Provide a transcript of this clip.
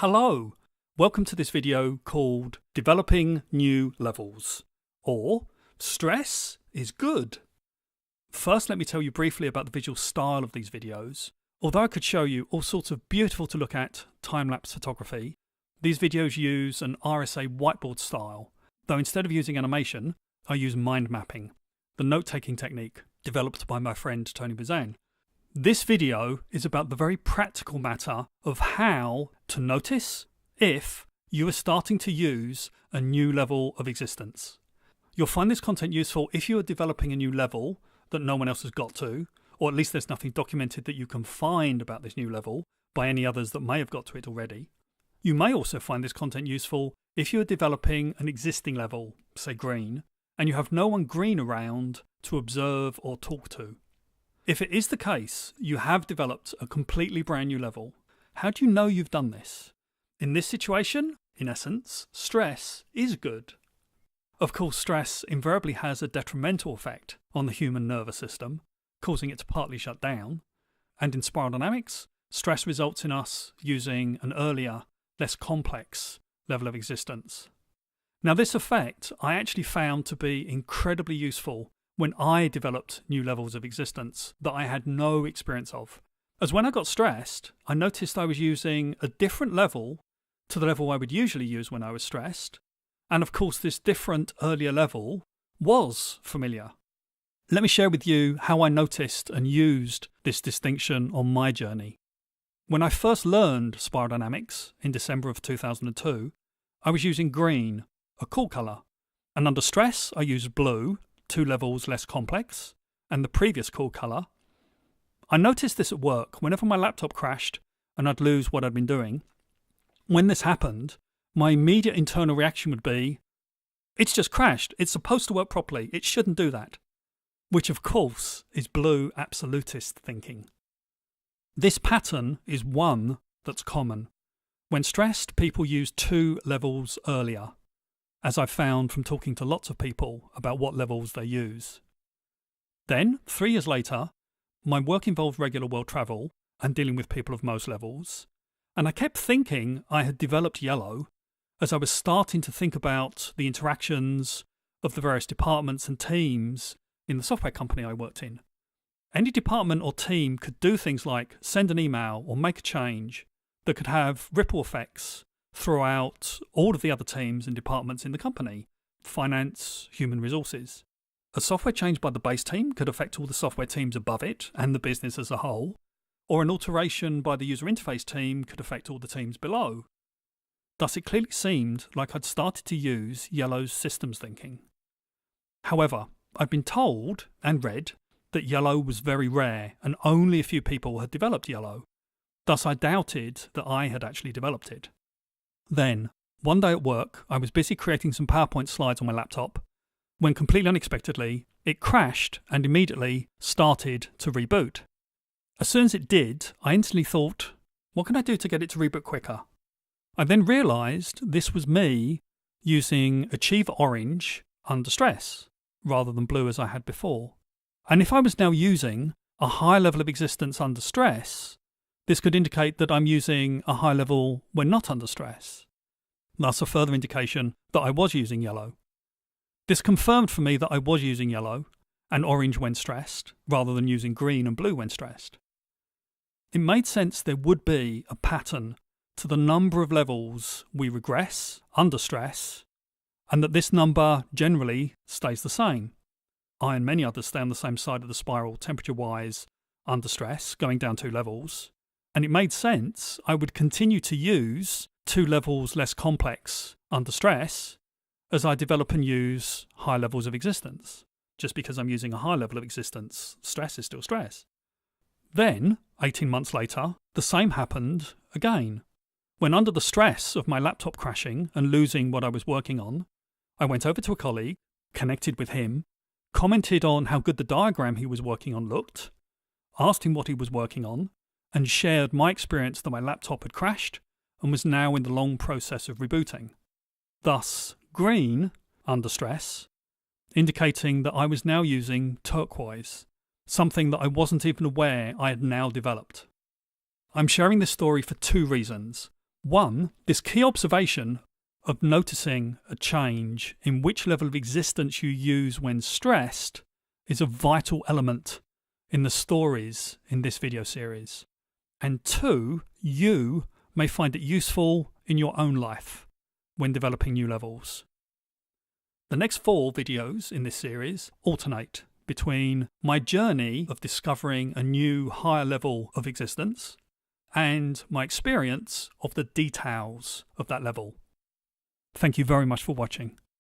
Hello, welcome to this video called Developing New Levels, or Stress is Good. First, let me tell you briefly about the visual style of these videos. Although I could show you all sorts of beautiful to look at time-lapse photography, these videos use an RSA whiteboard style, though instead of using animation, I use mind mapping, the note-taking technique developed by my friend Tony Bazan. This video is about the very practical matter of how to notice if you are starting to use a new level of existence. You'll find this content useful if you are developing a new level that no one else has got to, or at least there's nothing documented that you can find about this new level by any others that may have got to it already. You may also find this content useful if you are developing an existing level, say green, and you have no one green around to observe or talk to. If it is the case, you have developed a completely brand new level. How do you know you've done this? In this situation, in essence, stress is good. Of course, stress invariably has a detrimental effect on the human nervous system, causing it to partly shut down. And in spiral dynamics, stress results in us using an earlier, less complex level of existence. Now, this effect I actually found to be incredibly useful when I developed new levels of existence that I had no experience of. As when I got stressed, I noticed I was using a different level to the level I would usually use when I was stressed. And of course, this different earlier level was familiar. Let me share with you how I noticed and used this distinction on my journey. When I first learned spiral dynamics in December of 2002, I was using green, a cool colour. And under stress, I used blue, 2 levels less complex, and the previous cool colour. I noticed this at work whenever my laptop crashed and I'd lose what I'd been doing. When this happened, my immediate internal reaction would be, it's just crashed, it's supposed to work properly, it shouldn't do that. Which of course is blue absolutist thinking. This pattern is one that's common. When stressed, people use 2 levels earlier, as I've found from talking to lots of people about what levels they use. Then, 3 years later, my work involved regular world travel and dealing with people of most levels, and I kept thinking I had developed yellow as I was starting to think about the interactions of the various departments and teams in the software company I worked in. Any department or team could do things like send an email or make a change that could have ripple effects throughout all of the other teams and departments in the company, finance, human resources. A software change by the base team could affect all the software teams above it and the business as a whole, or an alteration by the user interface team could affect all the teams below. Thus, it clearly seemed like I'd started to use yellow's systems thinking. However, I'd been told and read that yellow was very rare and only a few people had developed yellow. Thus, I doubted that I had actually developed it. Then, one day at work, I was busy creating some PowerPoint slides on my laptop when completely unexpectedly, it crashed and immediately started to reboot. As soon as it did, I instantly thought, what can I do to get it to reboot quicker? I then realised this was me using Achieve Orange under stress, rather than blue as I had before. And if I was now using a high level of existence under stress, this could indicate that I'm using a high level when not under stress. Thus a further indication that I was using yellow. This confirmed for me that I was using yellow and orange when stressed, rather than using green and blue when stressed. It made sense there would be a pattern to the number of levels we regress under stress, and that this number generally stays the same. I and many others stay on the same side of the spiral temperature-wise under stress, going down 2 levels. And it made sense I would continue to use 2 levels less complex under stress as I develop and use high levels of existence. Just because I'm using a high level of existence, stress is still stress. Then, 18 months later, the same happened again. When under the stress of my laptop crashing and losing what I was working on, I went over to a colleague, connected with him, commented on how good the diagram he was working on looked, asked him what he was working on, and shared my experience that my laptop had crashed and was now in the long process of rebooting. Thus, green, under stress, indicating that I was now using turquoise, something that I wasn't even aware I had now developed. I'm sharing this story for 2 reasons. 1. This key observation of noticing a change in which level of existence you use when stressed is a vital element in the stories in this video series. And 2, you may find it useful in your own life when developing new levels. The next 4 videos in this series alternate between my journey of discovering a new higher level of existence and my experience of the details of that level. Thank you very much for watching.